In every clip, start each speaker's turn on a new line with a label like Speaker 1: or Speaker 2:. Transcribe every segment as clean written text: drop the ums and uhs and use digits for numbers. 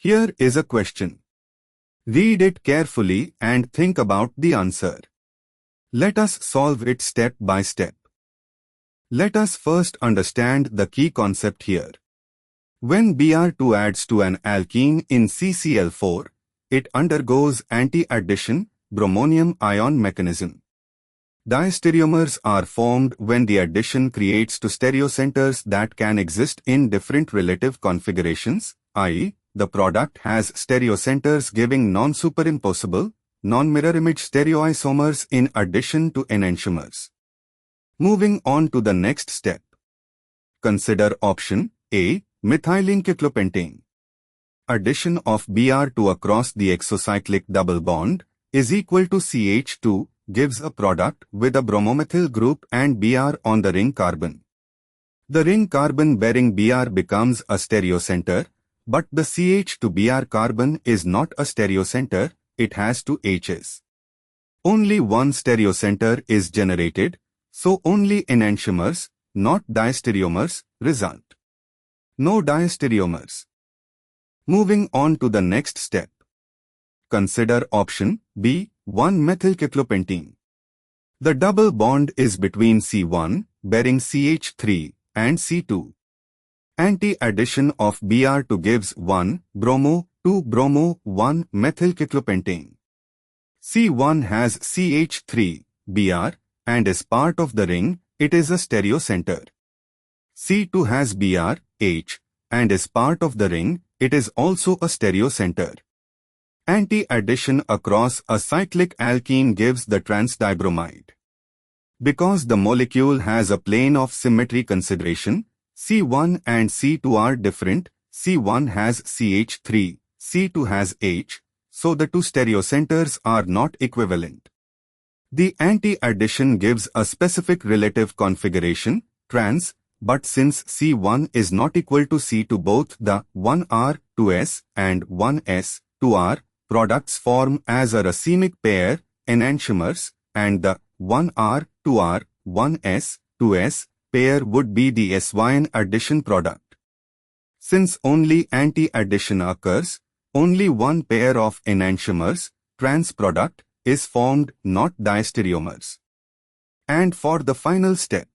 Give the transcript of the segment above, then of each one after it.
Speaker 1: Here is a question. Read it carefully and think about the answer. Let us solve it step by step. Let us first understand the key concept here. When Br2 adds to an alkene in CCl4, it undergoes anti-addition bromonium ion mechanism. Diastereomers are formed when the addition creates two stereocenters that can exist in different relative configurations, i.e., the product has stereocenters giving non-superimposable, non-mirror image stereoisomers in addition to enantiomers. Moving on to the next step. Consider option A, methylene-cyclopentane. Addition of Br2 across the exocyclic double bond is equal to CH2 gives a product with a bromomethyl group and Br on the ring carbon. The ring carbon bearing Br becomes a stereocenter, but the CH2Br carbon is not a stereocenter, it has two H's. Only one stereocenter is generated, so only enantiomers, not diastereomers, result. No diastereomers. Moving on to the next step. Consider option B, 1-methylcyclopentene. The double bond is between C1, bearing CH3, and C2. Anti-addition of Br2 gives 1-bromo, 2-bromo, 1-methylcyclopentane. C1 has CH3, Br, and is part of the ring, it is a stereocenter. C2 has Br, H, and is part of the ring, it is also a stereocenter. Anti-addition across a cyclic alkene gives the trans-dibromide. Because the molecule has a plane of symmetry consideration, C1 and C2 are different, C1 has CH3, C2 has H, so the two stereocenters are not equivalent. The anti-addition gives a specific relative configuration, trans, but since C1 is not equal to C2, both the 1R, 2S and 1S, 2R products form as a racemic pair, enantiomers, and the 1R, 2R, 1S, 2S pair would be the S1 addition product. Since only anti-addition occurs, only one pair of enantiomers, trans product, is formed, not diastereomers. And for the final step,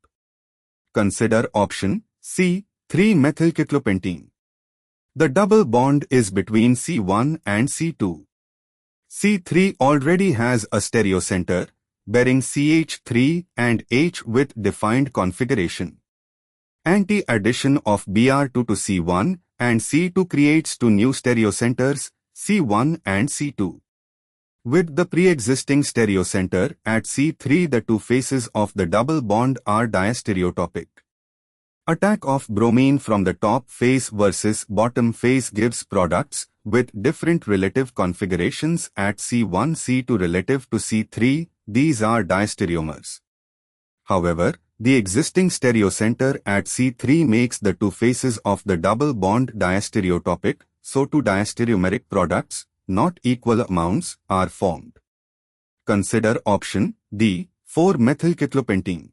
Speaker 1: consider option C, 3-methylcyclopentene. The double bond is between C1 and C2. C3 already has a stereocenter, bearing CH3 and H with defined configuration. Anti-addition of Br2 to C1 and C2 creates two new stereocenters, C1 and C2. With the pre-existing stereocenter at C3, the two faces of the double bond are diastereotopic. Attack of bromine from the top face versus bottom face gives products with different relative configurations at C1, C2 relative to C3, these are diastereomers. However, the existing stereocenter at C3 makes the two faces of the double bond diastereotopic, so two diastereomeric products, not equal amounts, are formed. Consider option D, 4-methylcyclopentene.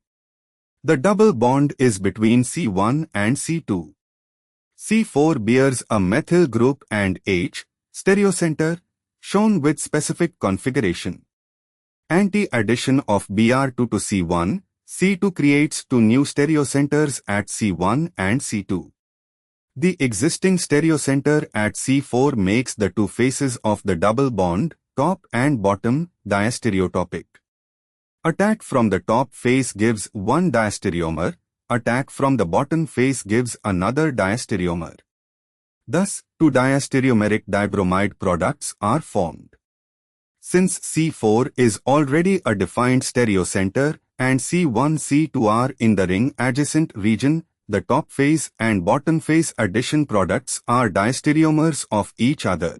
Speaker 1: The double bond is between C1 and C2. C4 bears a methyl group and H, stereocenter, shown with specific configuration. Anti-addition of Br2 to C1, C2 creates two new stereocenters at C1 and C2. The existing stereocenter at C4 makes the two faces of the double bond, top and bottom, diastereotopic. Attack from the top face gives one diastereomer, attack from the bottom face gives another diastereomer. Thus, two diastereomeric dibromide products are formed. Since C4 is already a defined stereocenter and C1, C2 are in the ring adjacent region, the top face and bottom face addition products are diastereomers of each other.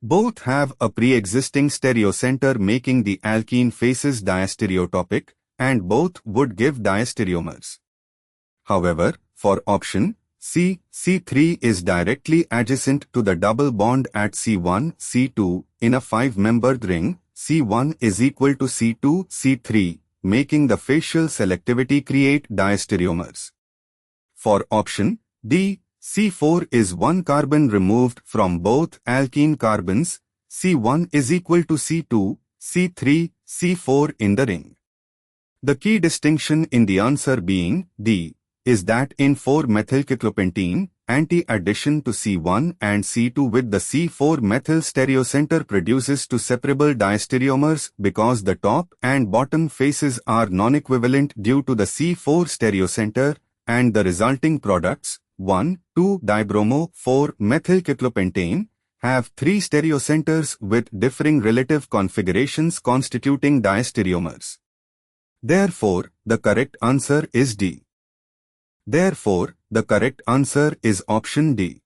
Speaker 1: Both have a pre-existing stereocenter making the alkene faces diastereotopic, and both would give diastereomers. However, for option C, C3 is directly adjacent to the double bond at C1, C2 in a 5-membered ring, C1 is equal to C2, C3, making the facial selectivity create diastereomers. For option D, C4 is one carbon removed from both alkene carbons. C1 is equal to C2, C3, C4 in the ring. The key distinction in the answer being D is that in 4-methylcyclopentene, anti-addition to C1 and C2 with the C4-methyl stereocenter produces two separable diastereomers because the top and bottom faces are non-equivalent due to the C4 stereocenter, and the resulting products 1,2-dibromo-4-methylcyclopentane have 3 stereocenters with differing relative configurations constituting diastereomers. Therefore, the correct answer is D. Therefore, the correct answer is option D.